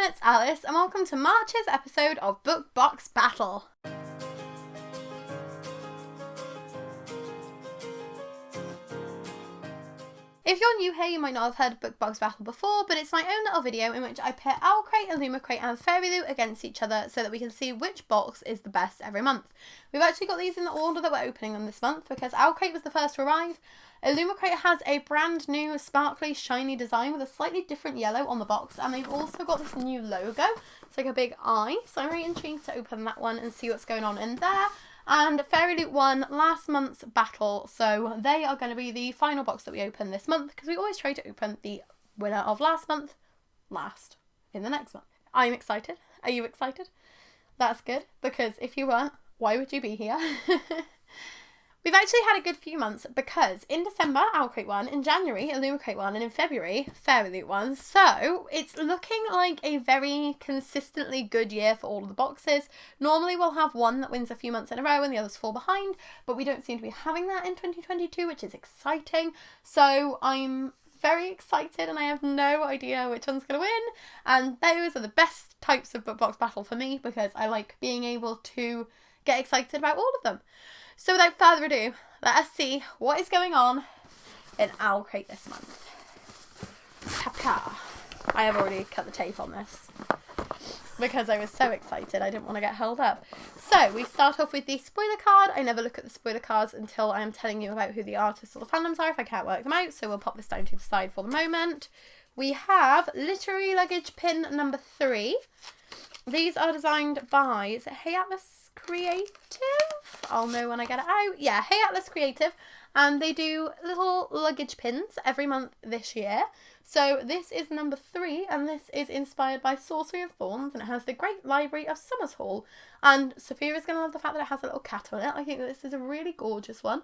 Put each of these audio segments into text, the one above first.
it's Alice and welcome to March's episode of Book Box Battle. If you're new here, you might not have heard of Book Box Battle before, but it's my own little video in which I pit OwlCrate, Illumicrate and FairyLoot against each other so that we can see which box is the best every month. We've actually got these in the order that we're opening them this month because OwlCrate was the first to arrive. Illumicrate has a brand new sparkly shiny design with a slightly different yellow on the box, and they've also got this new logo. It's like a big eye, so I'm really intrigued to open that one and see what's going on in there. And FairyLoot won last month's battle, so they are going to be the final box that we open this month because we always try to open the winner of last month last in the next month. I'm excited. Are you excited? That's good, because if you weren't, why would you be here? We've actually had a good few months because in December, OwlCrate won, in January, Illumicrate won, and in February, FairyLoot won. So it's looking like a very consistently good year for all of the boxes. Normally we'll have one that wins a few months in a row and the others fall behind, but we don't seem to be having that in 2022, which is exciting. So I'm very excited and I have no idea which one's going to win. And those are the best types of book box battle for me because I like being able to get excited about all of them. So without further ado, let us see what is going on in OwlCrate this month. Papa. I have already cut the tape on this because I was so excited I didn't want to get held up. So we start off with the spoiler card. I never look at the spoiler cards until I am telling you about who the artists or the fandoms are if I can't work them out, so we'll pop this down to the side for the moment. We have Literary Luggage Pin number 3. These are designed by, is it Alyce Creative? I'll know when I get it out. Yeah, Alyce Creative. And they do little luggage pins every month this year. So this is number 3 and this is inspired by Sorcery of Thorns and it has the Great Library of Summers Hall. And Sophia is going to love the fact that it has a little cat on it. I think that this is a really gorgeous one.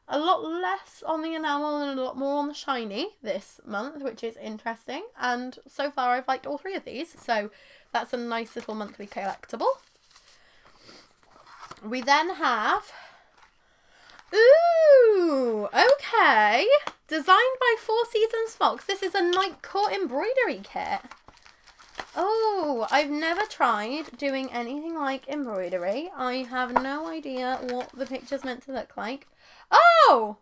A lot less on the enamel and a lot more on the shiny this month, which is interesting. And so far I've liked all 3 of these. So that's a nice little monthly collectible. We then have, ooh, okay, designed by Four Seasons Fox. This is a Night Court embroidery kit. Oh, I've never tried doing anything like embroidery. I have no idea what the picture's meant to look like. Oh!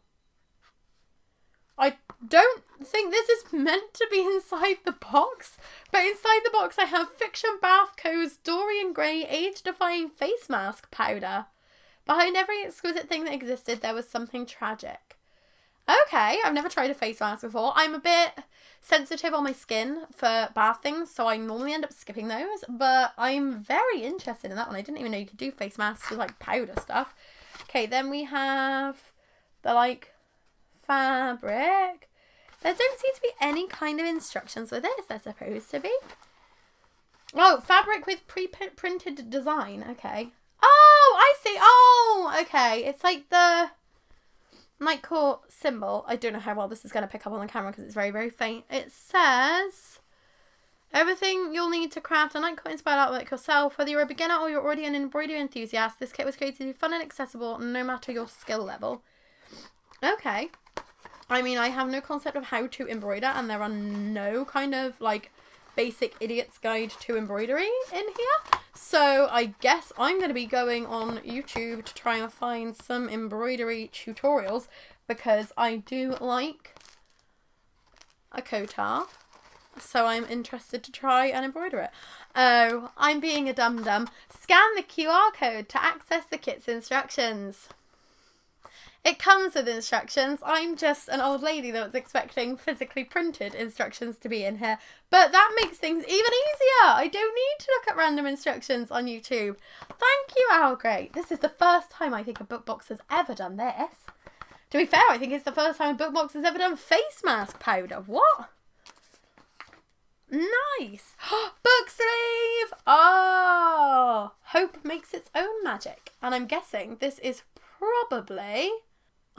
I don't think this is meant to be inside the box, but inside the box I have Fiction Bath Co's Dorian Gray age-defying face mask powder. Behind every exquisite thing that existed, there was something tragic. Okay, I've never tried a face mask before. I'm a bit sensitive on my skin for bath things, so I normally end up skipping those, but I'm very interested in that one. I didn't even know you could do face masks with, like, powder stuff. Okay, then we have the, like, fabric. There don't seem to be any kind of instructions with it. Is there supposed to be? Oh, fabric with pre-printed design. Okay. Oh, I see. Oh, okay. It's like the Night Court symbol. I don't know how well this is going to pick up on the camera because it's very, very faint. It says everything you'll need to craft a Night Court inspired artwork yourself. Whether you're a beginner or you're already an embroidery enthusiast, this kit was created to be fun and accessible no matter your skill level. Okay. I mean, I have no concept of how to embroider and there are no kind of like basic idiot's guide to embroidery in here. So I guess I'm going to be going on YouTube to try and find some embroidery tutorials because I do like a coat-ar. So I'm interested to try and embroider it. Oh, I'm being a dum-dum. Scan the QR code to access the kit's instructions. It comes with instructions. I'm just an old lady that was expecting physically printed instructions to be in here. But that makes things even easier. I don't need to look at random instructions on YouTube. Thank you, OwlCrate. This is the first time I think a book box has ever done this. To be fair, I think it's the first time a book box has ever done face mask powder. What? Nice. Book sleeve. Oh. Hope makes its own magic. And I'm guessing this is probably...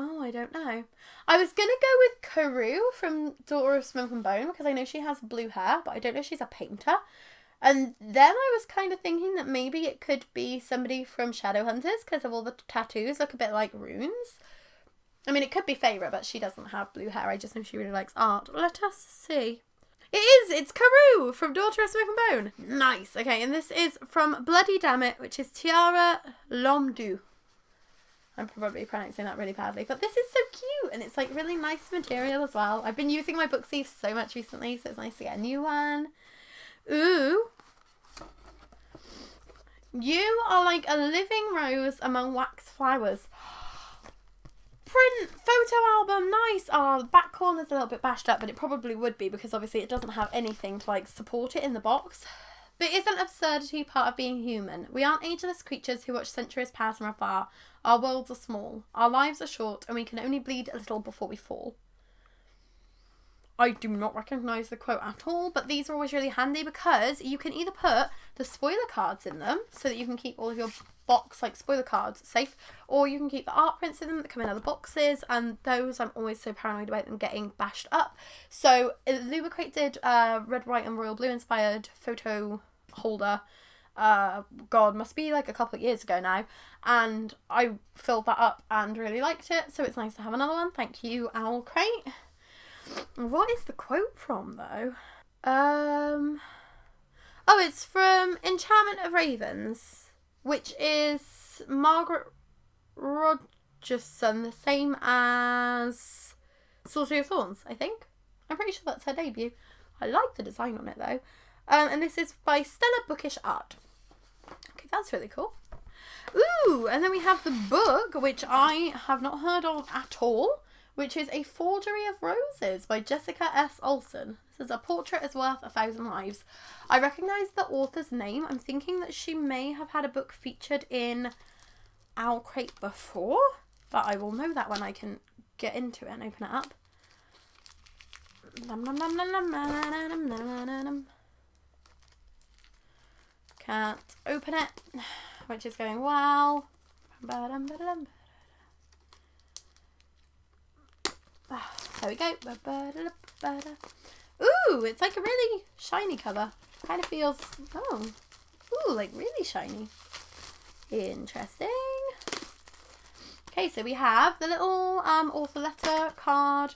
Oh, I don't know. I was going to go with Karoo from Daughter of Smoke and Bone because I know she has blue hair, but I don't know if she's a painter. And then I was kind of thinking that maybe it could be somebody from Shadowhunters because of all the tattoos look a bit like runes. I mean, it could be Feyre, but she doesn't have blue hair. I just know she really likes art. Let us see. It is! It's Karoo from Daughter of Smoke and Bone. Nice. Okay, and this is from Bloody Dammit, which is Tiara Lomdu. I'm probably pronouncing that really badly, but this is so cute, and it's like really nice material as well. I've been using my book sleeves so much recently, so it's nice to get a new one. Ooh. You are like a living rose among wax flowers. Print photo album, nice. Oh, the back corner's a little bit bashed up, but it probably would be because obviously it doesn't have anything to like support it in the box. But isn't absurdity part of being human? We aren't ageless creatures who watch centuries pass from afar. Our worlds are small, our lives are short, and we can only bleed a little before we fall. I do not recognise the quote at all, but these are always really handy because you can either put the spoiler cards in them so that you can keep all of your box like spoiler cards safe, or you can keep the art prints in them that come in other boxes, and those I'm always so paranoid about them getting bashed up. So Illumicrate did red, white and royal blue inspired photo holder. God, must be like a couple of years ago now, and I filled that up and really liked it, so it's nice to have another one. Thank you, OwlCrate. What is the quote from, though? Oh, it's from Enchantment of Ravens, which is Margaret Rogerson, the same as Sorcery of Thorns, I think. I'm pretty sure that's her debut. I like the design on it, though. And this is by Stella Bookish Art. Okay, that's really cool. Ooh, and then we have the book, which I have not heard of at all, which is A Forgery of Roses by Jessica S. Olsen. This is A Portrait is Worth 1,000 Lives. I recognise the author's name. I'm thinking that she may have had a book featured in OwlCrate before, but I will know that when I can get into it and open it up. Can't open it, which is going well. There we go. Ooh, it's like a really shiny cover. Kind of feels, like really shiny. Interesting. Okay, so we have the little author letter card.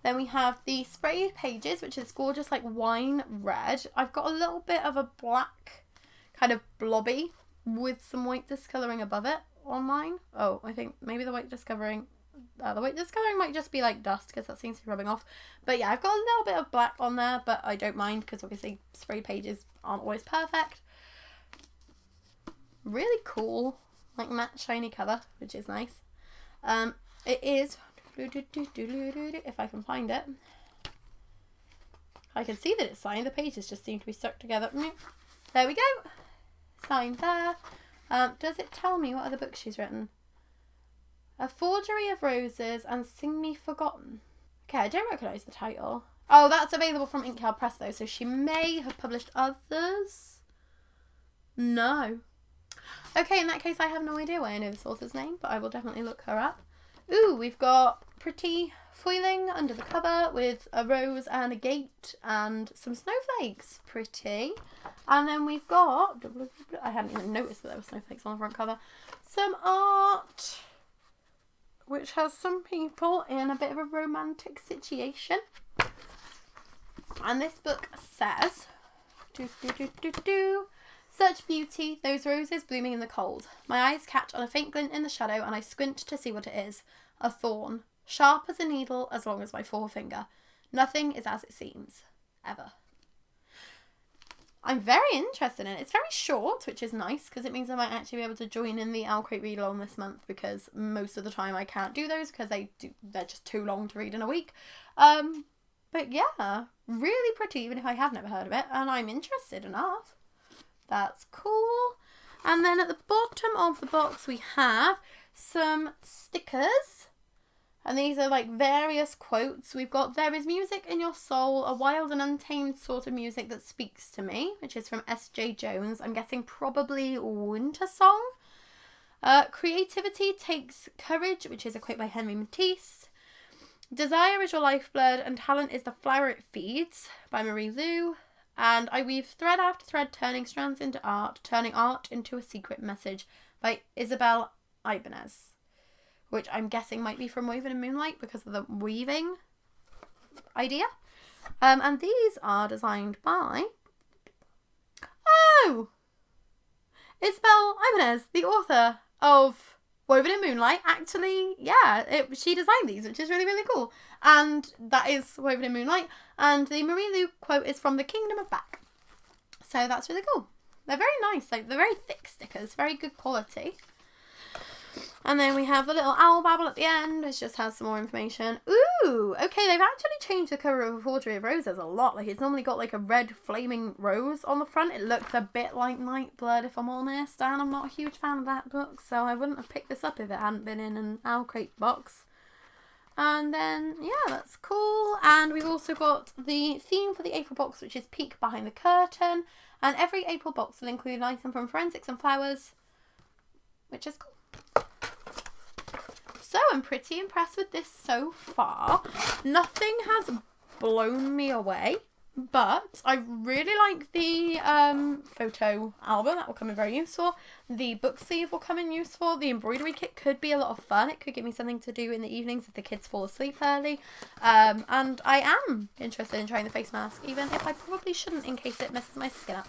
Then we have the sprayed pages, which is gorgeous, like wine red. I've got a little bit of a black kind of blobby with some white discolouring above it on mine. Oh, I think maybe the white discolouring might just be like dust because that seems to be rubbing off. But yeah, I've got a little bit of black on there, but I don't mind because obviously spray pages aren't always perfect. Really cool, like matte shiny cover, which is nice. It is, if I can find it. I can see that it's signed. The pages just seem to be stuck together. There we go. Signed there. Does it tell me what other books she's written? A Forgery of Roses and Sing Me Forgotten. Okay, I don't recognise the title. Oh, that's available from Inkyard Press though, so she may have published others. No. Okay, in that case I have no idea why I know this author's name, but I will definitely look her up. Ooh, we've got pretty foiling under the cover with a rose and a gate and some snowflakes. Pretty. And then we've got, I hadn't even noticed that there were snowflakes on the front cover, some art which has some people in a bit of a romantic situation. And this book says, such beauty, those roses blooming in the cold. My eyes catch on a faint glint in the shadow and I squint to see what it is. A thorn, sharp as a needle as long as my forefinger. Nothing is as it seems, ever. I'm very interested in it. It's very short, which is nice because it means I might actually be able to join in the OwlCrate read along this month, because most of the time I can't do those because they're just too long to read in a week. But yeah, really pretty, even if I have never heard of it, and I'm interested enough. That's cool. And then at the bottom of the box we have some stickers. And these are like various quotes. We've got, there is music in your soul, a wild and untamed sort of music that speaks to me, which is from S.J. Jones. I'm guessing probably Winter Song. Creativity takes courage, which is a quote by Henry Matisse. Desire is your lifeblood and talent is the flower it feeds, by Marie Lu. And I weave thread after thread, turning strands into art, turning art into a secret message, by Isabel Ibanez, which I'm guessing might be from Woven in Moonlight because of the weaving idea. And these are designed by... Oh! Isabel Ibanez, the author of Woven in Moonlight. Actually, yeah, she designed these, which is really, really cool. And that is Woven in Moonlight. And the Marie Lu quote is from The Kingdom of Back. So that's really cool. They're very nice. Like, they're very thick stickers. Very good quality. And then we have the little owl babble at the end, which just has some more information. Ooh, okay, they've actually changed the cover of A Forgery of Roses a lot. Like, it's normally got like a red flaming rose on the front. It looks a bit like Nightblood, if I'm honest, and I'm not a huge fan of that book, so I wouldn't have picked this up if it hadn't been in an OwlCrate box. And then, yeah, that's cool. And we've also got the theme for the April box, which is Peek Behind the Curtain. And every April box will include an item from Forensics and Flowers, which is cool. So I'm pretty impressed with this so far. Nothing has blown me away, but I really like the photo album. That will come in very useful. The book sleeve will come in useful. The embroidery kit could be a lot of fun. It could give me something to do in the evenings if the kids fall asleep early. And I am interested in trying the face mask, even if I probably shouldn't in case it messes my skin up.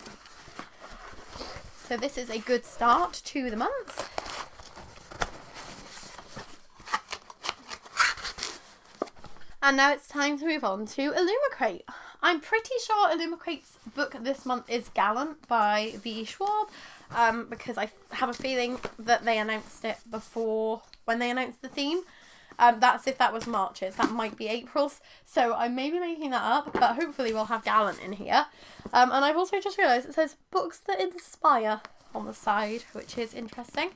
So this is a good start to the month. And now it's time to move on to Illumicrate. I'm pretty sure Illumicrate's book this month is Gallant by V. Schwab, because I have a feeling that they announced it before when they announced the theme. That's if that was March's. That might be April's. So I may be making that up, but hopefully we'll have Gallant in here. And I've also just realised it says books that inspire on the side, which is interesting.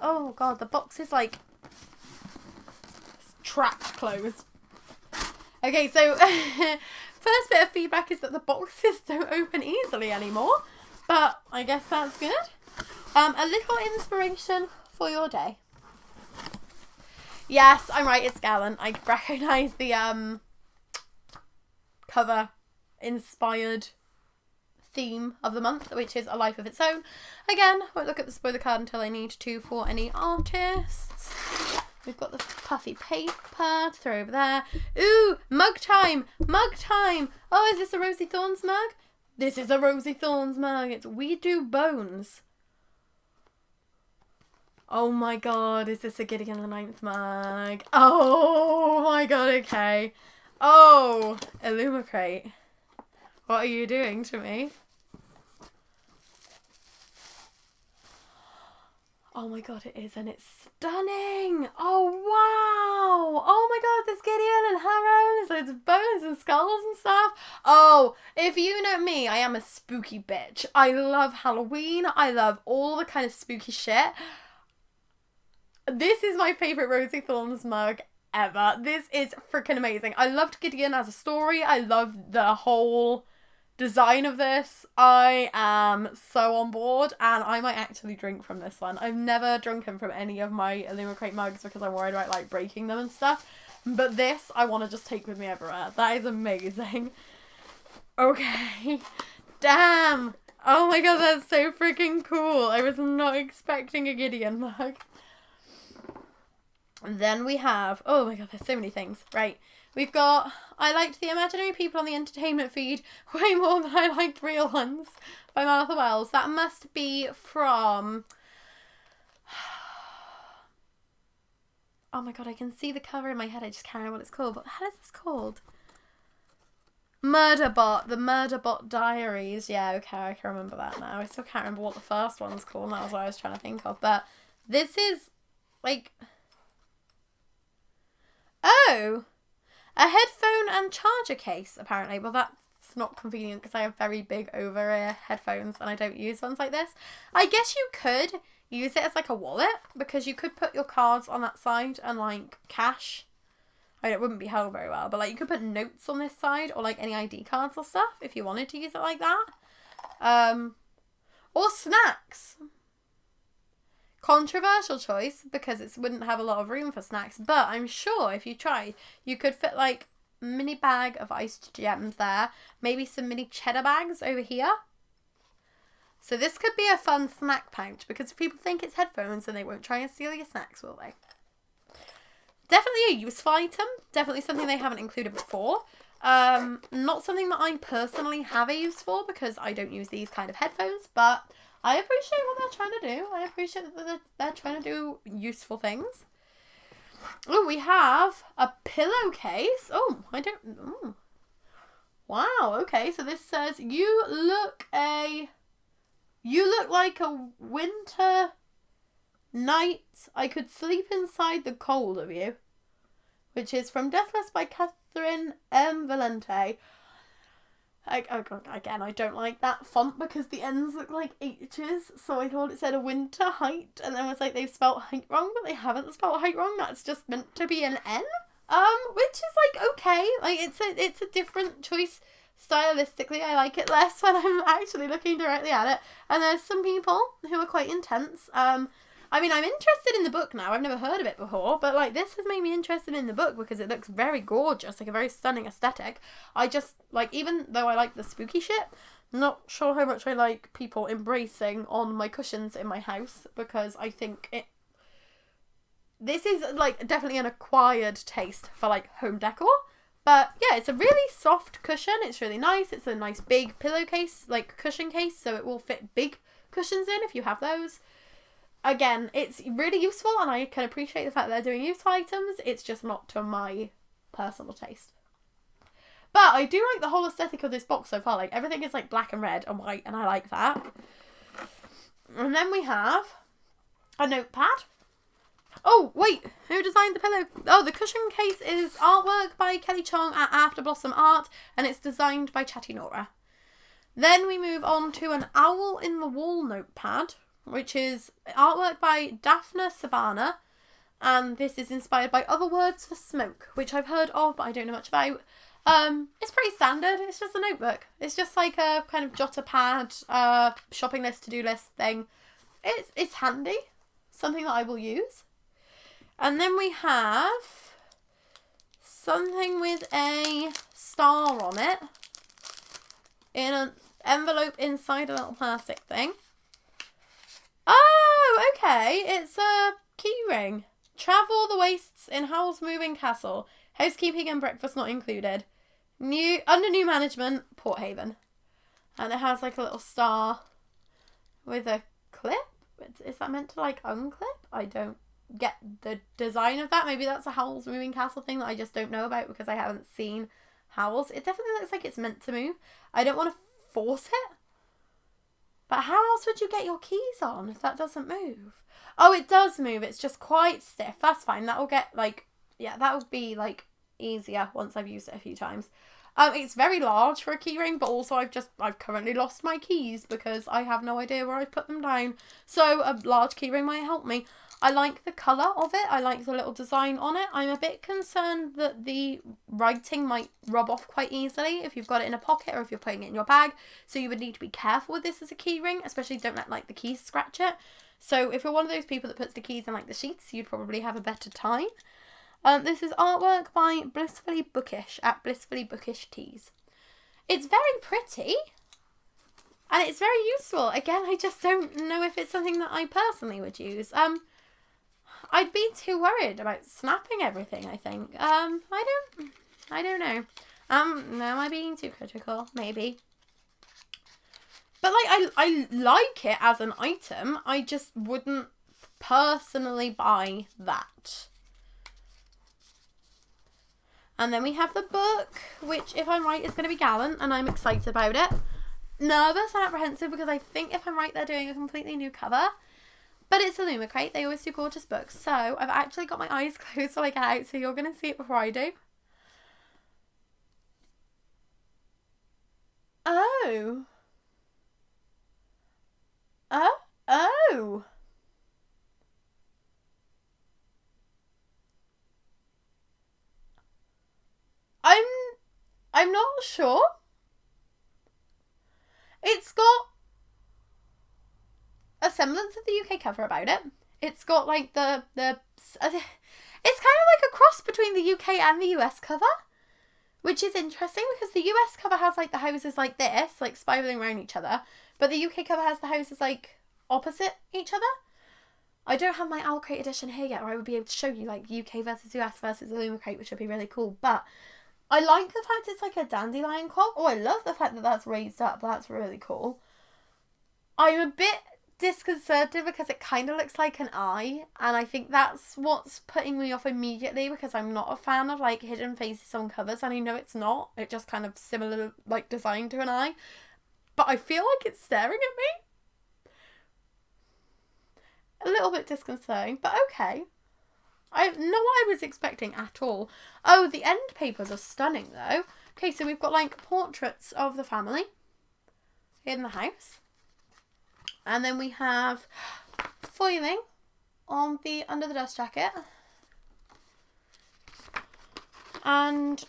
Oh god, the box is like trapped closed. Okay, so first bit of feedback is that the boxes don't open easily anymore, but I guess that's good. A little inspiration for your day. Yes, I'm right, it's Gallant. I recognise the cover inspired theme of the month, which is A Life of Its Own. Again, won't look at the spoiler card until I need to for any artists. We've got the puffy paper to throw over there. Ooh, mug time! Mug time! Oh, is this a Rosie Thorns mug? This is a Rosie Thorns mug. It's We Do Bones. Oh my god, is this a Gideon the Ninth mug? Oh my god, okay. Oh, Illumicrate. What are you doing to me? Oh my god, it is, and it's stunning! Oh wow! Oh my god, there's Gideon and Harrow, and there's loads of bones and skulls and stuff. Oh, if you know me, I am a spooky bitch. I love Halloween. I love all the kind of spooky shit. This is my favourite Rosie Thorns mug ever. This is freaking amazing. I loved Gideon as a story. I loved the whole design of this. I am so on board, and I might actually drink from this one. I've never drunken from any of my Illumicrate mugs because I'm worried about like breaking them and stuff, but this I want to just take with me everywhere. That is amazing. Okay. Damn. Oh my god, that's so freaking cool. I was not expecting a Gideon mug. And then we have, oh my god, there's so many things. Right. We've got, I liked the imaginary people on the entertainment feed way more than I liked real ones by Martha Wells. That must be from, oh my god, I can see the cover in my head. I just can't remember what it's called. What the hell is this called? Murderbot, the Murderbot Diaries. Yeah, okay, I can remember that now. I still can't remember what the first one's called. That was what I was trying to think of. But this is, like, oh, a headphone and charger case, apparently. Well, that's not convenient because I have very big over-ear headphones and I don't use ones like this. I guess you could use it as like a wallet because you could put your cards on that side and like cash. I mean, it wouldn't be held very well, but like you could put notes on this side or like any ID cards or stuff if you wanted to use it like that. Or snacks. Controversial choice because it wouldn't have a lot of room for snacks, but I'm sure if you tried, you could fit like a mini bag of iced gems there, maybe some mini cheddar bags over here. So this could be a fun snack pouch because if people think it's headphones, then they won't try and steal your snacks, will they? Definitely a useful item. Definitely something they haven't included before. Not something that I personally have a use for because I don't use these kind of headphones, but I appreciate what they're trying to do. I appreciate that they're trying to do useful things. Oh, we have a pillowcase. Oh, I don't... Oh. Wow, okay, so this says, you look like a winter night. I could sleep inside the cold of you. Which is from Deathless by Catherine M. Valente. Again, I don't like that font because the N's look like H's, so I thought it said a winter height, and then was like, they've spelled height wrong, but they haven't spelled height wrong. That's just meant to be an N. Which is like okay, like it's a different choice stylistically. I like it less when I'm actually looking directly at it. And there's some people who are quite intense. I mean, I'm interested in the book now. I've never heard of it before, but like this has made me interested in the book because it looks very gorgeous, like a very stunning aesthetic. I just like, even though I like the spooky shit, not sure how much I like people embracing on my cushions in my house because I think this is like definitely an acquired taste for like home decor. But yeah, it's a really soft cushion. It's really nice. It's a nice big pillowcase, like cushion case, so it will fit big cushions in if you have those. Again, it's really useful and I can appreciate the fact that they're doing useful items. It's just not to my personal taste. But I do like the whole aesthetic of this box so far. Like everything is like black and red and white and I like that. And then we have a notepad. Oh, wait, who designed the pillow? Oh, the cushion case is artwork by Kelly Chong at After Blossom Art and it's designed by Chatty Nora. Then we move on to an owl in the wall notepad, which is artwork by Daphne Sabana, and this is inspired by Other Words for Smoke, which I've heard of, but I don't know much about. It's pretty standard. It's just a notebook. It's just like a kind of jotter pad, shopping list, to-do list thing. It's handy. Something that I will use. And then we have something with a star on it in an envelope inside a little plastic thing. Oh, okay. It's a key ring. Travel the wastes in Howl's Moving Castle. Housekeeping and breakfast not included. Under new management, Port Haven. And it has like a little star with a clip. Is that meant to like unclip? I don't get the design of that. Maybe that's a Howl's Moving Castle thing that I just don't know about because I haven't seen Howl's. It definitely looks like it's meant to move. I don't want to force it. But how else would you get your keys on if that doesn't move? Oh, it does move. It's just quite stiff. That's fine. That will get like, yeah, that will be like easier once I've used it a few times. It's very large for a keyring, but also I've currently lost my keys because I have no idea where I put them down. So a large keyring might help me. I like the colour of it. I like the little design on it. I'm a bit concerned that the writing might rub off quite easily if you've got it in a pocket or if you're putting it in your bag. So you would need to be careful with this as a key ring, especially don't let like the keys scratch it. So if you're one of those people that puts the keys in like the sheets, you'd probably have a better time. This is artwork by Blissfully Bookish at Blissfully Bookish Tees. It's very pretty and it's very useful. Again, I just don't know if it's something that I personally would use. I'd be too worried about snapping everything, I think. I don't know. Am I being too critical? Maybe. But like, I like it as an item. I just wouldn't personally buy that. And then we have the book, which, if I'm right, is going to be Gallant, and I'm excited about it. Nervous and apprehensive because I think, if I'm right, they're doing a completely new cover. But it's Illumicrate. They always do gorgeous books. So I've actually got my eyes closed while I get out, so you're going to see it before I do. Oh. Oh. I'm not sure. It's got a semblance of the UK cover about it. It's got like it's kind of like a cross between the UK and the US cover, which is interesting because the US cover has like the houses like this, like spiraling around each other, but the UK cover has the houses like opposite each other. I don't have my OwlCrate edition here yet, or I would be able to show you like UK versus US versus Illumicrate, which would be really cool. But I like the fact it's like a dandelion clock. Oh, I love the fact that that's raised up. That's really cool. I'm a bit disconcerted because it kind of looks like an eye, and I think that's what's putting me off immediately, because I'm not a fan of like hidden faces on covers, and I know it's not. It just kind of similar like design to an eye, but I feel like it's staring at me. A little bit disconcerting, but okay. Not what I was expecting at all. Oh, the end papers are stunning though. Okay, so we've got like portraits of the family in the house. And then we have foiling on the under the dust jacket. And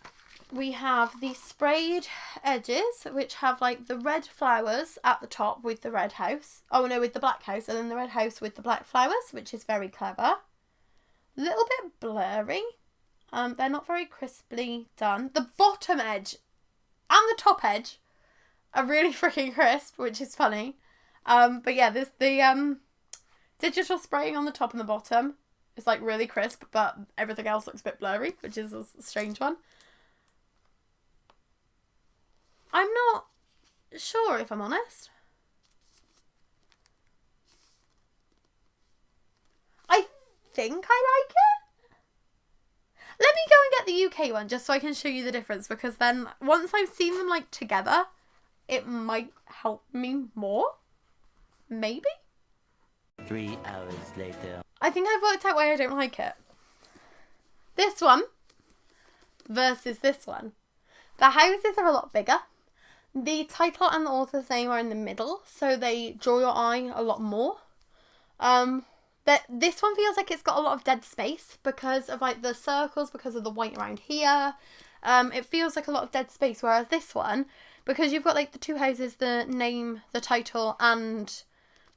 we have the sprayed edges, which have like the red flowers at the top with the red house. Oh no, with the black house, and then the red house with the black flowers, which is very clever. A little bit blurry. They're not very crisply done. The bottom edge and the top edge are really freaking crisp, which is funny. But yeah, there's the digital spraying on the top and the bottom. It's like really crisp, but everything else looks a bit blurry, which is a strange one. I'm not sure, if I'm honest. I think I like it. Let me go and get the UK one just so I can show you the difference, because then once I've seen them like together, it might help me more. Maybe? 3 hours later. I think I've worked out why I don't like it. This one versus this one. The houses are a lot bigger. The title and the author's name are in the middle, so they draw your eye a lot more. This one feels like it's got a lot of dead space because of like the circles, because of the white around here. It feels like a lot of dead space, whereas this one, because you've got like the two houses, the name, the title, and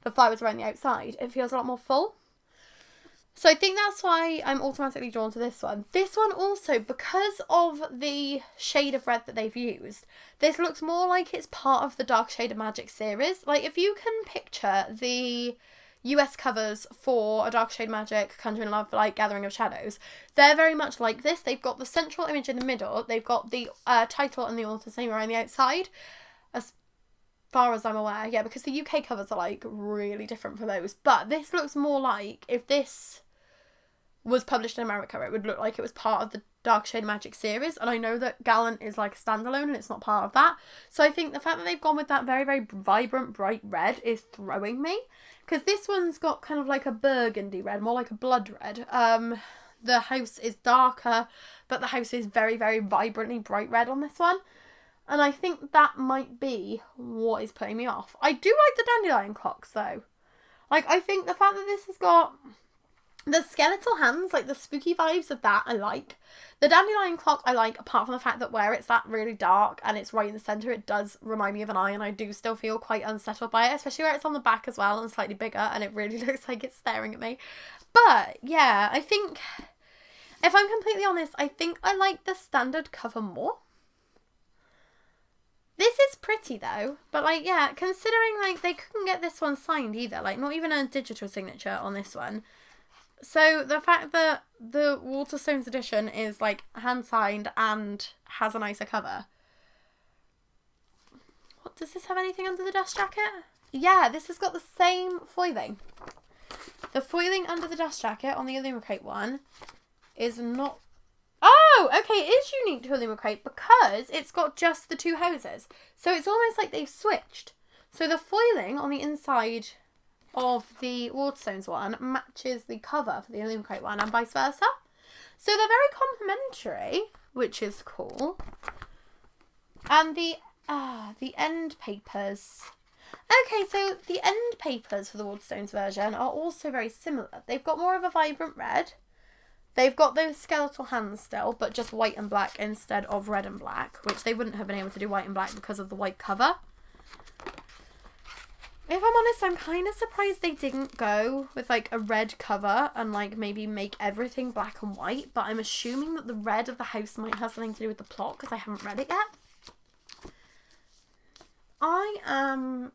the flowers around the outside, it feels a lot more full. So I think that's why I'm automatically drawn to this one. This one also, because of the shade of red that they've used, this looks more like it's part of the Dark Shade of Magic series. Like, if you can picture the US covers for A Dark Shade of Magic, Conjuring Love, like Gathering of Shadows, they're very much like this. They've got the central image in the middle, they've got the title and the author's name around the outside, as far as I'm aware. Yeah, because the UK covers are like really different for those. But this looks more like, if this was published in America, it would look like it was part of the Dark Shade of Magic series, and I know that Gallant is like a standalone and it's not part of that. So I think the fact that they've gone with that very, very vibrant, bright red is throwing me, because this one's got kind of like a burgundy red, more like a blood red. The house is darker, but the house is very, very vibrantly bright red on this one, and I think that might be what is putting me off. I do like the dandelion clocks though. Like, I think the fact that this has got the skeletal hands, like the spooky vibes of that, I like. The dandelion clock I like, apart from the fact that where it's that really dark and it's right in the centre, it does remind me of an eye, and I do still feel quite unsettled by it, especially where it's on the back as well and slightly bigger, and it really looks like it's staring at me. But yeah, I think, if I'm completely honest, I think I like the standard cover more. This is pretty though, but like, yeah, considering like they couldn't get this one signed either, like not even a digital signature on this one. So the fact that the Waterstones edition is like hand signed and has a nicer cover. What, does this have anything under the dust jacket? Yeah, this has got the same foiling. The foiling under the dust jacket on the Illumicrate one is not... Oh, okay, it is unique to Illumicrate because it's got just the two houses. So it's almost like they've switched. So the foiling on the inside of the Waterstones one matches the cover for the Illumicrate one, and vice versa. So they're very complementary, which is cool. And the end papers. Okay, so the end papers for the Waterstones version are also very similar. They've got more of a vibrant red. They've got those skeletal hands still, but just white and black instead of red and black, which they wouldn't have been able to do white and black because of the white cover. If I'm honest, I'm kind of surprised they didn't go with like a red cover and like maybe make everything black and white, but I'm assuming that the red of the house might have something to do with the plot because I haven't read it yet. I am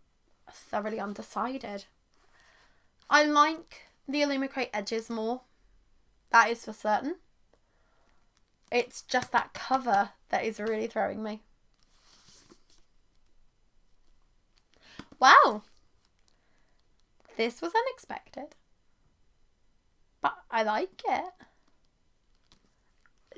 thoroughly undecided. I like the Illumicrate edges more. That is for certain. It's just that cover that is really throwing me. Wow. This was unexpected. But I like it.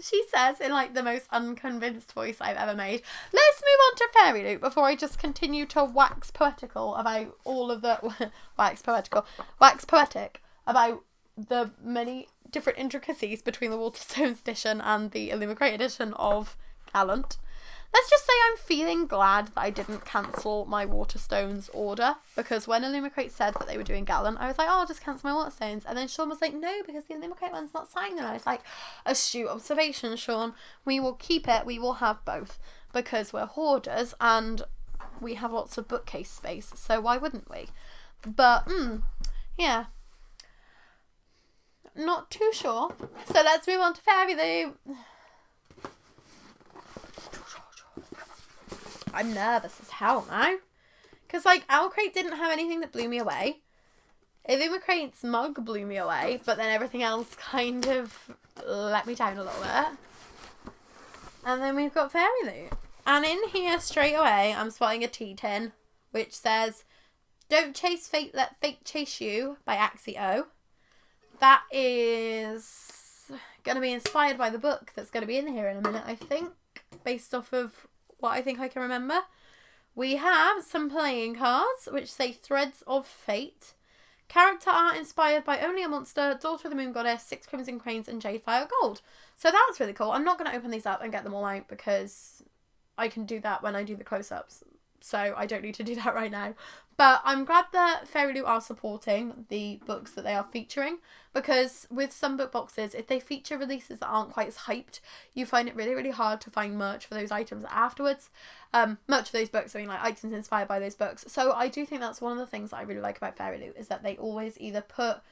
She says in like the most unconvinced voice I've ever made. Let's move on to FairyLoot before I just continue to wax poetical about all of the wax poetic about the many different intricacies between the Waterstones edition and the Illumicrate edition of Gallant. Let's just say I'm feeling glad that I didn't cancel my Waterstones order, because when Illumicrate said that they were doing Gallant, I was like, oh, I'll just cancel my Waterstones. And then Sean was like, no, because the Illumicrate one's not signed. And I was like, astute observation, Sean. We will keep it. We will have both, because we're hoarders and we have lots of bookcase space. So why wouldn't we? But, yeah. Not too sure. So let's move on to FairyLoot. I'm nervous as hell now. Because, like, OwlCrate didn't have anything that blew me away. Illumicrate's mug blew me away, but then everything else kind of let me down a little bit. And then we've got FairyLoot. And in here, straight away, I'm spotting a tea tin, which says, Don't Chase Fate, Let Fate Chase You, by Axio. That is going to be inspired by the book that's going to be in here in a minute, I think, based off of what I think I can remember. We have some playing cards, which say Threads of Fate. Character art inspired by Only a Monster, Daughter of the Moon Goddess, 6 Crimson Cranes, and Jadefire Gold. So that's really cool. I'm not going to open these up and get them all out because I can do that when I do the close-ups. So I don't need to do that right now. But I'm glad that FairyLoot are supporting the books that they are featuring, because with some book boxes, if they feature releases that aren't quite as hyped, you find it really, really hard to find merch for those items afterwards. Merch for those books, I mean like items inspired by those books. So I do think that's one of the things that I really like about FairyLoot, is that they always either put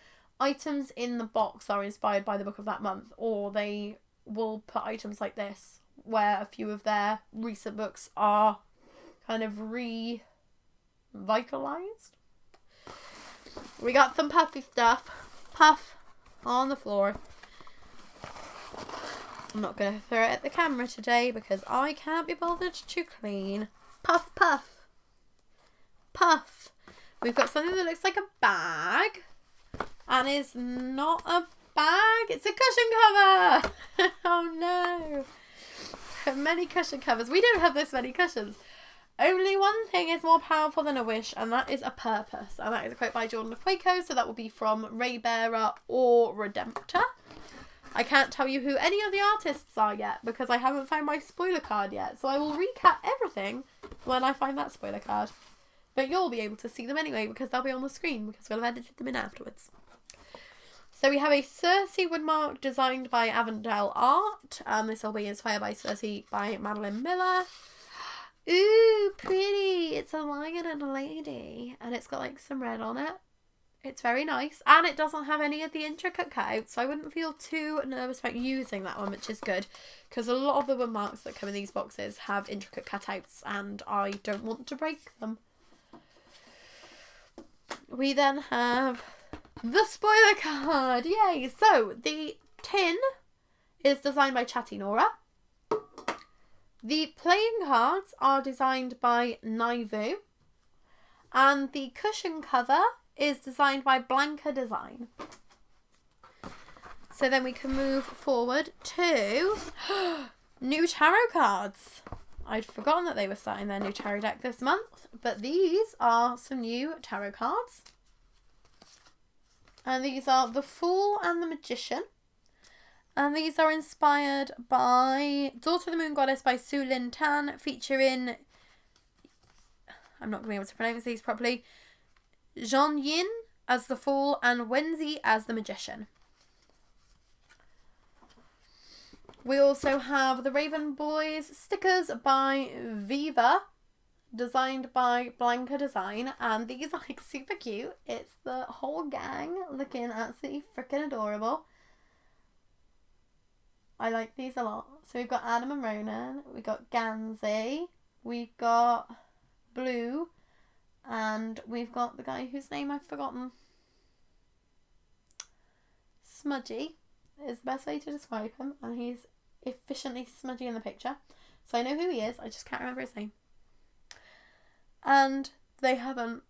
items in the box that are inspired by the book of that month, or they will put items like this, where a few of their recent books are kind of revitalized. We got some puffy stuff. Puff on the floor. I'm not going to throw it at the camera today because I can't be bothered to clean. Puff, puff. Puff. We've got something that looks like a bag and is not a bag. It's a cushion cover. Oh no. Many cushion covers. We don't have this many cushions. Only one thing is more powerful than a wish, and that is a purpose. And that is a quote by Jordan LaQuaco, so that will be from Raybearer or Redemptor. I can't tell you who any of the artists are yet, because I haven't found my spoiler card yet. So I will recap everything when I find that spoiler card. But you'll be able to see them anyway, because they'll be on the screen, because we'll have edited them in afterwards. So we have a Circe woodmark designed by Avondale Art. This will be inspired by Circe by Madeline Miller. Ooh, pretty. It's a lion and a lady. And it's got like some red on it. It's very nice. And it doesn't have any of the intricate cutouts. So I wouldn't feel too nervous about using that one, which is good. Because a lot of the woodmarks that come in these boxes have intricate cutouts. And I don't want to break them. We then have the spoiler card. Yay. So the tin is designed by Chatty Nora. The playing cards are designed by Naivu, and the cushion cover is designed by Blanca Design. So then we can move forward to new tarot cards. I'd forgotten that they were starting their new tarot deck this month, but these are some new tarot cards. And these are the Fool and the Magician. And these are inspired by Daughter of the Moon Goddess by Su Lin Tan, featuring, I'm not going to be able to pronounce these properly, Zhong Yin as the Fool and Wenzi as the Magician. We also have the Raven Boys stickers by Viva, designed by Blanca Design, and these are like super cute. It's the whole gang looking absolutely freaking adorable. I like these a lot. So we've got Adam and Ronan, we've got Gansey, we've got Blue, and we've got the guy whose name I've forgotten. smudgy is the best way to describe him, and he's efficiently smudgy in the picture. So I know who he is, I just can't remember his name. And they haven't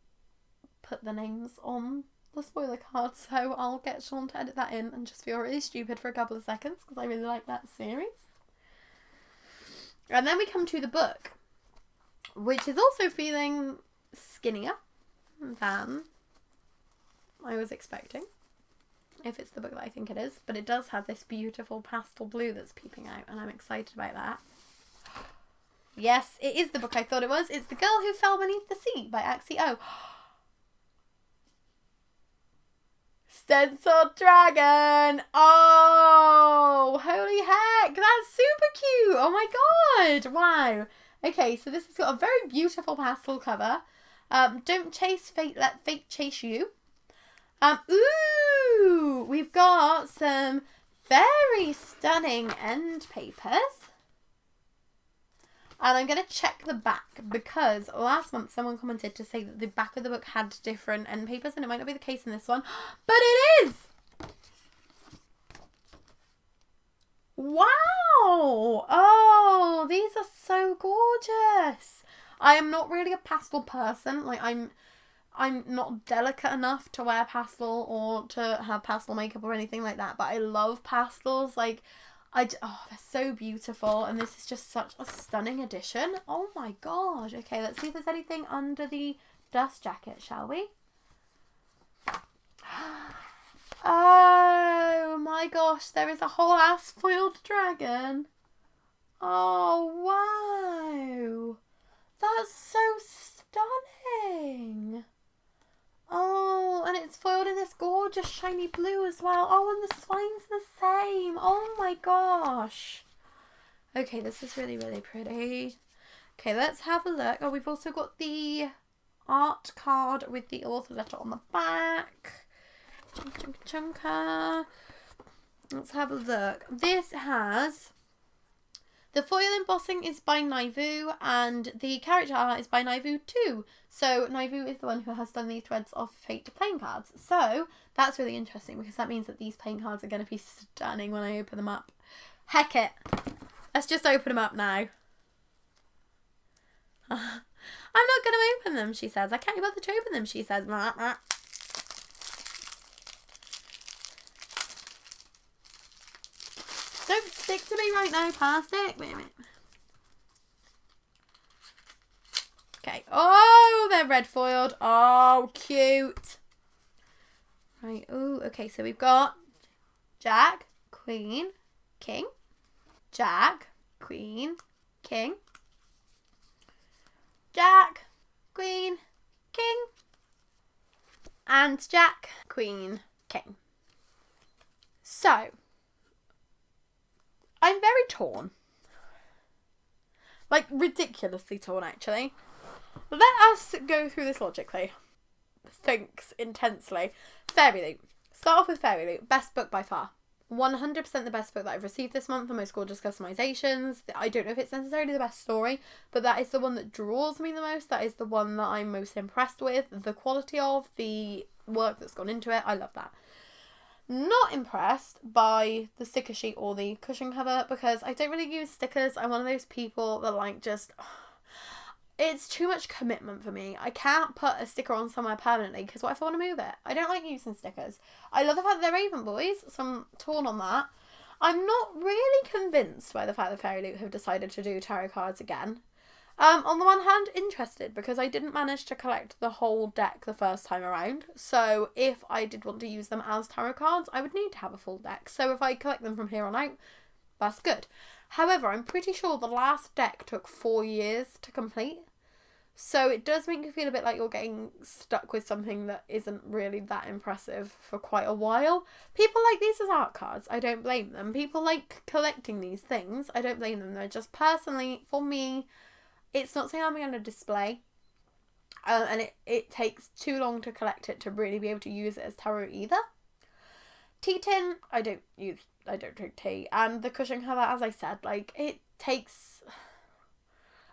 put the names on the spoiler card, so I'll get Sean to edit that in and just feel really stupid for a couple of seconds because I really like that series. And then we come to the book, which is also feeling skinnier than I was expecting, if it's the book that I think it is. But it does have this beautiful pastel blue that's peeping out, and I'm excited about that. Yes, it is the book I thought it was. It's The Girl Who Fell Beneath the Sea by Axie O. Stenciled dragon! Oh, holy heck! That's super cute! Oh my god! Wow. Okay, so this has got a very beautiful pastel cover. Don't chase fate, let fate chase you. Ooh! We've got some very stunning end papers. And I'm going to check the back because last month someone commented to say that the back of the book had different end papers, and it might not be the case in this one, but it is! Wow! Oh, these are so gorgeous. I am not really a pastel person. Like, I'm not delicate enough to wear pastel or to have pastel makeup or anything like that, but I love pastels. Like, they're so beautiful, and this is just such a stunning addition. Oh my gosh. Okay, let's see if there's anything under the dust jacket, shall we? Oh my gosh, there is a whole ass foiled dragon. Oh wow. That's so stunning. Oh, and it's foiled in this gorgeous shiny blue as well. Oh, and the swine's the same. Oh my gosh. Okay, this is really, really pretty. Okay, let's have a look. Oh, we've also got the art card with the author letter on the back. Chunka. Let's have a look. This has... The foil embossing is by Naivu, and the character art is by Naivu too. So Naivu is the one who has done the Threads of Fate playing cards. So that's really interesting because that means that these playing cards are going to be stunning when I open them up. Heck it. Let's just open them up now. I'm not going to open them, she says. I can't be bothered to open them, she says. Don't stick to me right now, plastic. Wait a minute. Okay. Oh, they're red foiled. Oh, cute. Right. Oh, okay. So we've got Jack, Queen, King. Jack, Queen, King. Jack, Queen, King. And Jack, Queen, King. So... I'm very torn. Like, ridiculously torn, actually. Let us go through this logically. Thinks intensely. FairyLoot. Start off with FairyLoot. Best book by far. 100% the best book that I've received this month. The most gorgeous customizations. I don't know if it's necessarily the best story, but that is the one that draws me the most. That is the one that I'm most impressed with. The quality of the work that's gone into it. I love that. Not impressed by the sticker sheet or the cushion cover because I don't really use stickers. I'm one of those people that like just... It's too much commitment for me. I can't put a sticker on somewhere permanently because what if I want to move it? I don't like using stickers. I love the fact that they're Raven Boys, so I'm torn on that. I'm not really convinced by the fact that FairyLoot have decided to do tarot cards again. On the one hand, interested because I didn't manage to collect the whole deck the first time around. So if I did want to use them as tarot cards, I would need to have a full deck. So if I collect them from here on out, that's good. However, I'm pretty sure the last deck took 4 years to complete. So it does make you feel a bit like you're getting stuck with something that isn't really that impressive for quite a while. People like these as art cards. I don't blame them. People like collecting these things. I don't blame them. They're just personally, for me... It's not something I'm going to display, and it takes too long to collect it to really be able to use it as tarot either. Tea tin, I don't drink tea, and the cushion cover, as I said, like, it takes,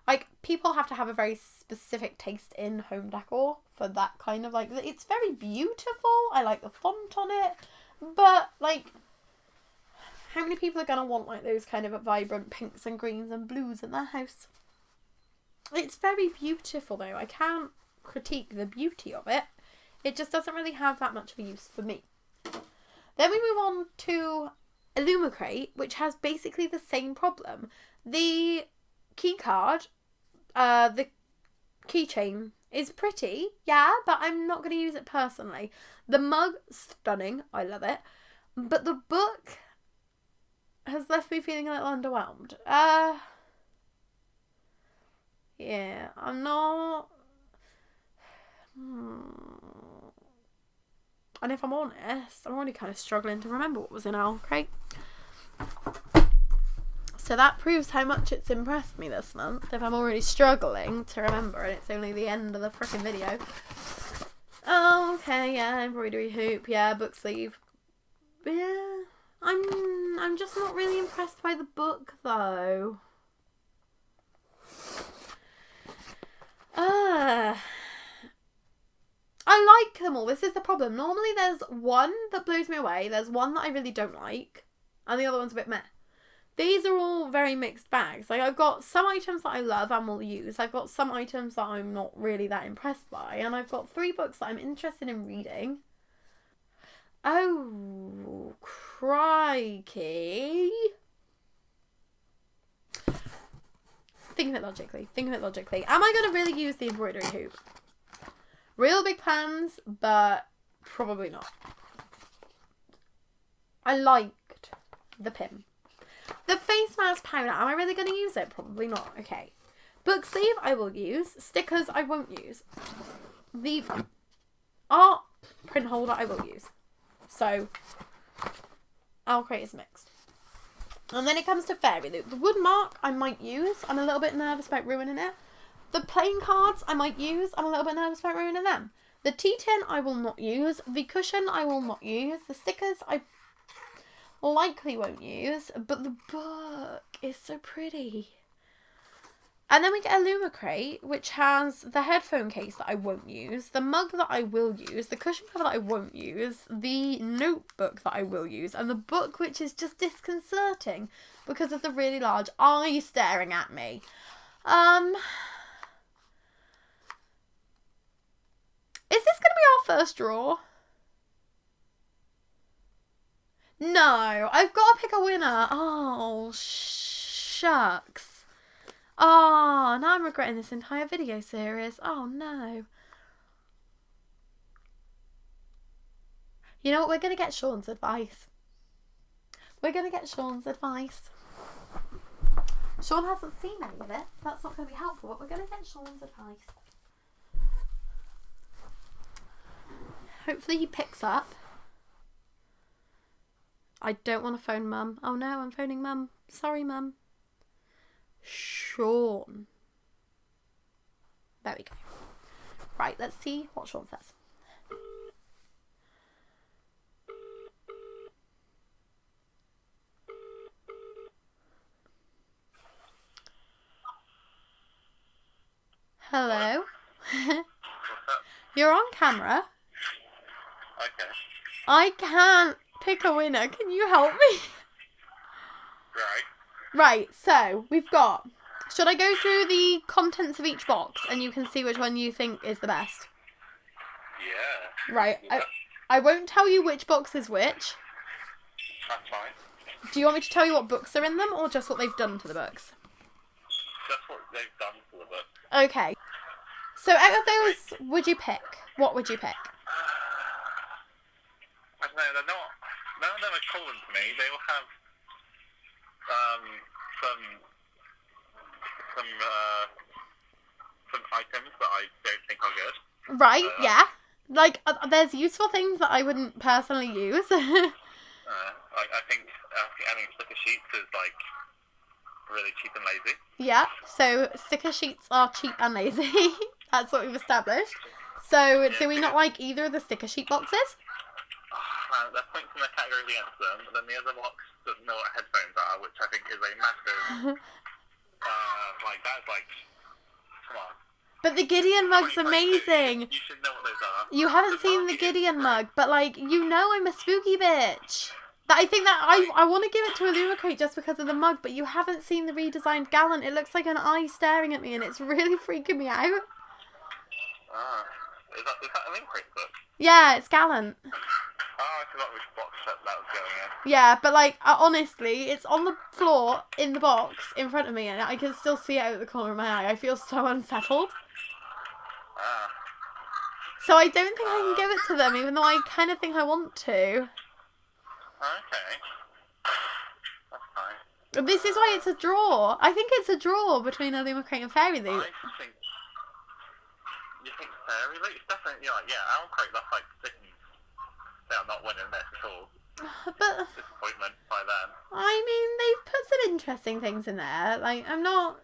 like, people have to have a very specific taste in home decor for that kind of, like, it's very beautiful, I like the font on it, But, like, how many people are going to want, like, those kind of vibrant pinks and greens and blues in their house? It's very beautiful, though. I can't critique the beauty of it. It just doesn't really have that much of a use for me. Then we move on to Illumicrate, which has basically the same problem. The key card, the keychain is pretty, yeah, but I'm not going to use it personally. The mug, stunning, I love it. But the book has left me feeling a little underwhelmed. Yeah, I'm not... And if I'm honest, I'm already kind of struggling to remember what was in OwlCrate. So that proves how much it's impressed me this month, if I'm already struggling to remember and it's only the end of the freaking video. Oh, okay, yeah, embroidery hoop, yeah, book sleeve. Yeah, I'm just not really impressed by the book, though. I like them all. This is the problem. Normally there's one that blows me away. There's one that I really don't like. And the other one's a bit meh. These are all very mixed bags. Like, I've got some items that I love and will use. I've got some items that I'm not really that impressed by. And I've got 3 books that I'm interested in reading. Oh, crikey. Think of it logically. Am I going to really use the embroidery hoop? Real big plans, but probably not. I liked the pin. The face mask powder, am I really going to use it? Probably not. Okay. Book sleeve, I will use. Stickers, I won't use. The art print holder, I will use. So, OwlCrate is mixed. And then it comes to FairyLoot. The wood mark, I might use. I'm a little bit nervous about ruining it. The plain cards, I might use. I'm a little bit nervous about ruining them. The tea tin, I will not use. The cushion, I will not use. The stickers, I likely won't use. But the book is so pretty. And then we get Illumicrate, which has the headphone case that I won't use. The mug that I will use. The cushion cover that I won't use. The notebook that I will use. And the book, which is just disconcerting because of the really large eye staring at me. Is this going to be our first draw? No, I've got to pick a winner. Oh, shucks. Oh, now I'm regretting this entire video series. Oh, no. You know what? We're going to get Sean's advice. Sean hasn't seen any of it, so that's not going to be helpful, but we're going to get Sean's advice. Hopefully he picks up. I don't want to phone Mum. Oh no, I'm phoning Mum. Sorry, Mum. Sean. There we go. Right, let's see what Sean says. Hello. You're on camera. Okay. I can't pick a winner. Can you help me? Right, so we've got... Should I go through the contents of each box and you can see which one you think is the best? Yeah. Right, I won't tell you which box is which. That's fine. Do you want me to tell you what books are in them or just what they've done to the books? That's what they've done to the book. Okay. So out of those, would you pick? What would you pick? I don't know, they're not... None of them are common to me. They all have some items that I don't think are good. Right, yeah. Like, there's useful things that I wouldn't personally use. I think sticker sheets is, like, really cheap and lazy. Yeah, so sticker sheets are cheap and lazy. That's what we've established. So, do we not like either of the sticker sheet boxes? There's points in the category against them, but then the other box doesn't know what headphones are, which I think is a massive... that's like... Come on. But the Gideon mug's amazing. You should know what those are. You haven't seen the Gideon mug, but like, you know I'm a spooky bitch. That I think that I want to give it to Illumicrate just because of the mug, but you haven't seen the redesigned Gallant. It looks like an eye staring at me and it's really freaking me out. Is that an Illumicrate book? Yeah, it's Gallant. Oh, I forgot which box set that was going in. Yeah, but like, honestly, it's on the floor in the box in front of me and I can still see it out of the corner of my eye. I feel so unsettled. So I don't think I can give it to them, even though I kind of think I want to. Okay. That's fine. But this is why it's a draw. I think it's a draw between Illumicrate and FairyLoot. I think... You think FairyLoot? It's definitely... Yeah, OwlCrate, that's like sitting... They are not winning this at all. But... Disappointment by them. I mean, they've put some interesting things in there. Like, I'm not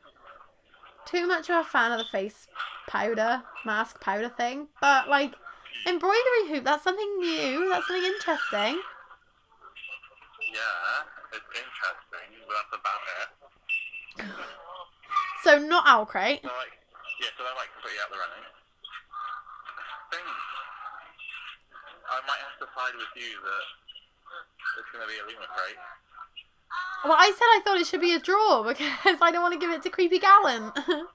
too much of a fan of the face powder, mask powder thing. But, like, embroidery hoop, that's something new. That's something interesting. Yeah, it's interesting, but that's about it. So, not OwlCrate. So, like, yeah, so they're like completely out the running. I think I might have to side with you that it's going to be Illumicrate. Well, I said I thought it should be a draw because I don't want to give it to Creepy Gallant. Yeah.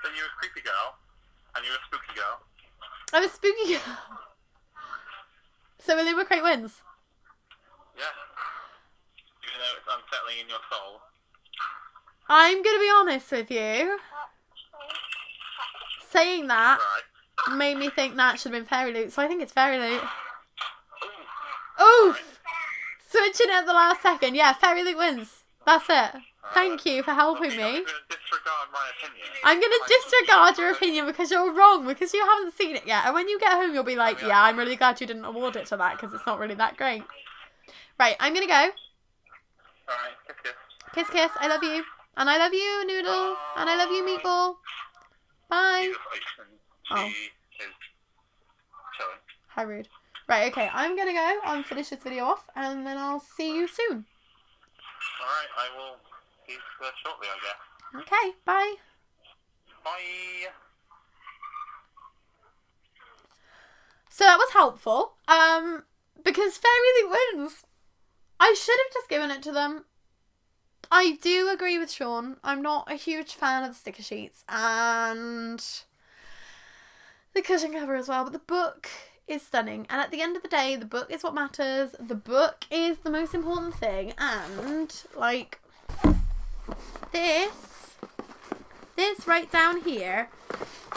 Then you're a creepy girl, and you're a spooky girl. I'm a spooky girl. So Illumicrate wins. Yeah. Even though it's unsettling in your soul. I'm going to be honest with you. Saying that made me think that should have been FairyLoot, so I think it's FairyLoot. Oof! Switching at the last second. Yeah, FairyLoot wins. That's it. Thank you for helping me. I'm going to disregard my opinion. I'm going to disregard your opinion because you're wrong, because you haven't seen it yet. And when you get home, you'll be like, yeah, I'm really glad you didn't award it to that because it's not really that great. Right, I'm going to go. Alright, kiss, kiss. Kiss, kiss. I love you. And I love you, Noodle. And I love you, Meatball. Bye. She is chilling. How rude. Right, okay, I'm going to go and finish this video off, and then I'll see you soon. Alright, I will see you shortly, I guess. Okay, bye. Bye. So that was helpful, because FairyLoot wins. I should have just given it to them. I do agree with Sean. I'm not a huge fan of the sticker sheets and the cushion cover as well, but the book is stunning. And at the end of the day, the book is what matters. The book is the most important thing. And, like, this right down here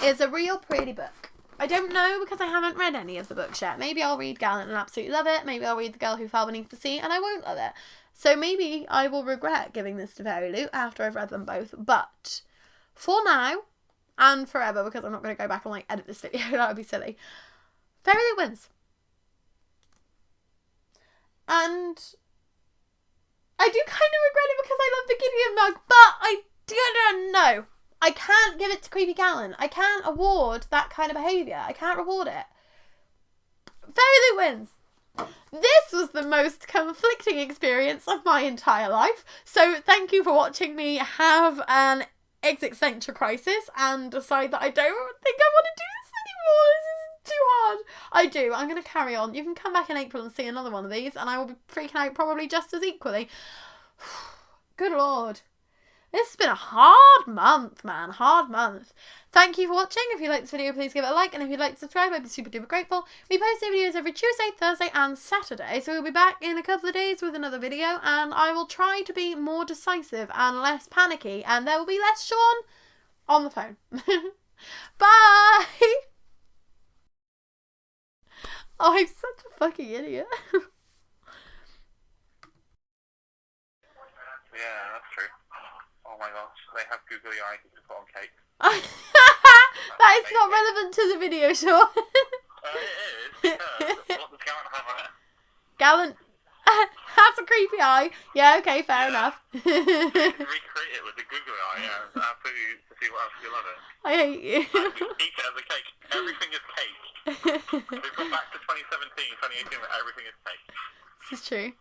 is a real pretty book. I don't know because I haven't read any of the books yet. Maybe I'll read Gallant and absolutely love it. Maybe I'll read The Girl Who Fell Beneath the Sea and I won't love it. So maybe I will regret giving this to FairyLoot after I've read them both. But for now, and forever, because I'm not going to go back and like edit this video, that would be silly, FairyLoot wins. And I do kind of regret it because I love the Gideon mug, but I don't know. I can't give it to Creepy Gallant. I can't award that kind of behaviour. I can't reward it. FairyLoot wins. This was the most conflicting experience of my entire life. So thank you for watching me have an existential crisis and decide that I don't think I want to do this anymore. This is too hard. I do. I'm going to carry on. You can come back in April and see another one of these and I will be freaking out probably just as equally. Good Lord. This has been a hard month, man. Hard month. Thank you for watching. If you like this video, please give it a like. And if you'd like to subscribe, I'd be super duper grateful. We post new videos every Tuesday, Thursday and Saturday. So we'll be back in a couple of days with another video. And I will try to be more decisive and less panicky. And there will be less Sean on the phone. Bye! Oh, I'm such a fucking idiot. Yeah, that's true. Oh my gosh, they have googly eyes to put on cake. That is not relevant to the video, Sean. It is, because what does Gallant have on it? Gallant has a creepy eye. Yeah, okay, fair enough. Recreate it with the googly eye, yeah. Absolutely, to see what else you love it. I hate you. Eat it as a cake. Everything is cake. We've gone back to 2017, 2018, where everything is cake. This is true.